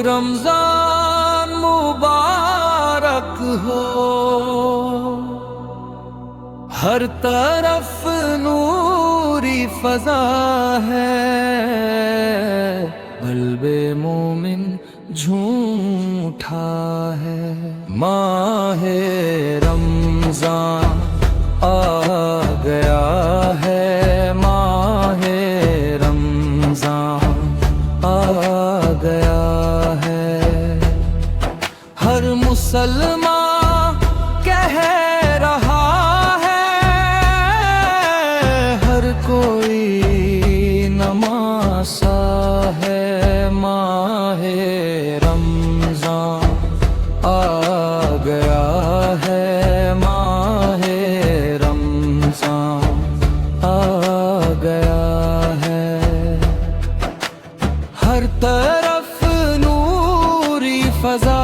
رمضان مبارک ہو، ہر طرف نوری فضا ہے، قلب مومن جھوم اٹھا ہے۔ ماہ رمضان آ گیا ہے، ماہ رمضان آ گیا ہے، ہر مسلمان کہہ رہا ہے، ہر کوئی نماسا ہے۔ ماہ رمضان آ گیا ہے، ماہ رمضان آ گیا ہے، ہر طرف نوری فضا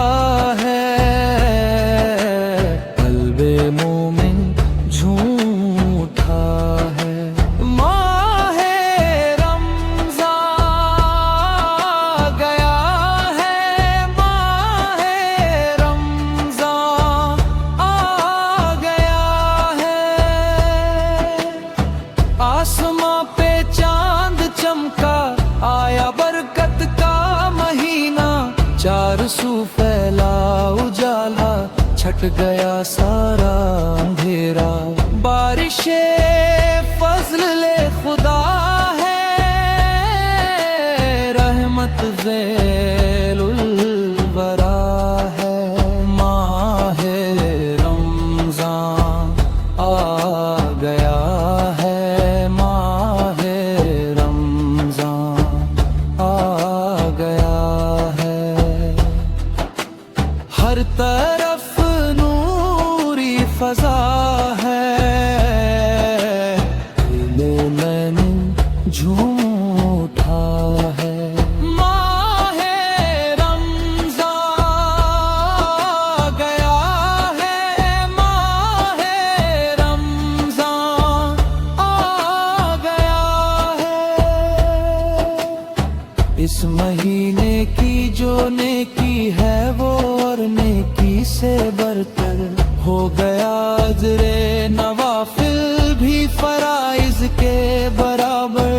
ہے، قلب مومن جھوم اٹھا ہے۔ ماہ رمضان آ گیا ہے، ماہ رمضان آ گیا ہے، آسماں پہ چاند چمکا، آیا برکت کا مہینہ، چار سو پھیلا اجالا، چھٹ گیا سارا اندھیرا، بارش فضل خدا ہے، رحمت ذیل الورا ہے۔ ماہ رمضان آ گیا ہے، ماہ رمضان آ گیا ہے، ہر طرف نوری فضا ہے، دل مومن جھوم اٹھا ہے۔ ماہ رمضان آ گیا ہے، ماہ رمضان آ گیا ہے، اس مہینے کی جو نیکی ہے وہ اور نیکی سے برتر ہو گیا، اجر نوافل بھی فرائض کے برابر،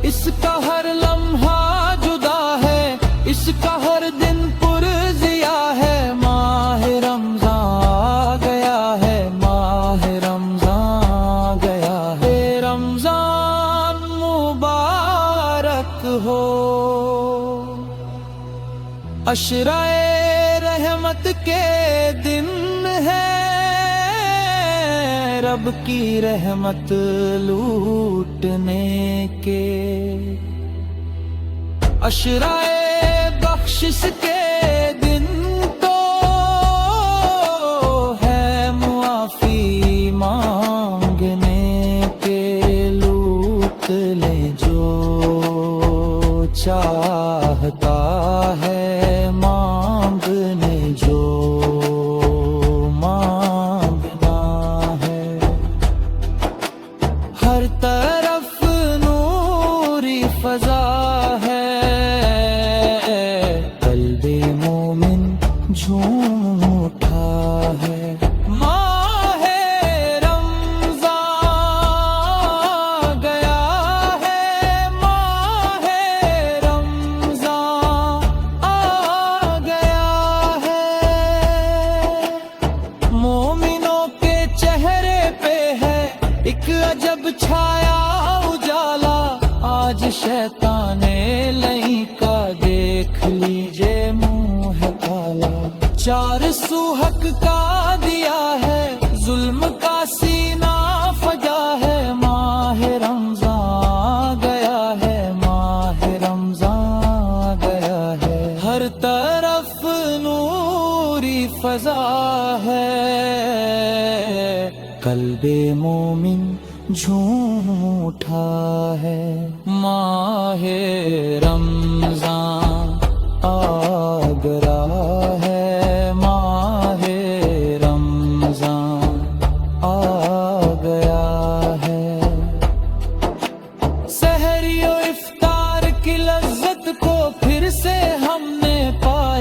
اس کا ہر لمحہ جدا ہے، اس کا ہر دن پرضیا ہے۔ ماہ رمضان آ گیا ہے، ماہ رمضان آ گیا ہے، رمضان مبارک ہو، عشرۂ رحمت کے دن ہے، رب کی رحمت لوٹنے کے، عشرۂ بخشش کے دن تو ہے، معافی مانگنے کے، لوٹ لے جو چاہتا ہے، مانگنے جو مانگنا ہے، ہر طرف نوری فضا ہے، قلب مومن جھوم اٹھا ہے۔ ماہ رمضان آ گیا ہے، ماہ رمضان آ گیا ہے، مومنوں کے چہرے پہ ہے ایک عجب چھایا اجالا، آج شیطان لئی کا دیکھ لیجے منہ ہے کالا، چار سو حق کا دیا ہے، ظلم کا سینہ فجا ہے۔ ماہ رمضان آ گیا ہے، ماہ رمضان آ گیا ہے، ہر طرف نوری فضا ہے، قلب مومن جھوم اٹھا ہے۔ ماہ رمضان آ گیا ہے، ماہ رمضان آ گیا ہے، سحری و افطار کی لذت کو پھر سے ہم نے پایا،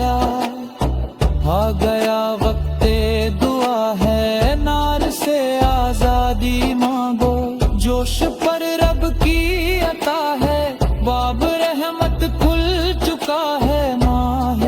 رحمت کھل چکا ہے ماہ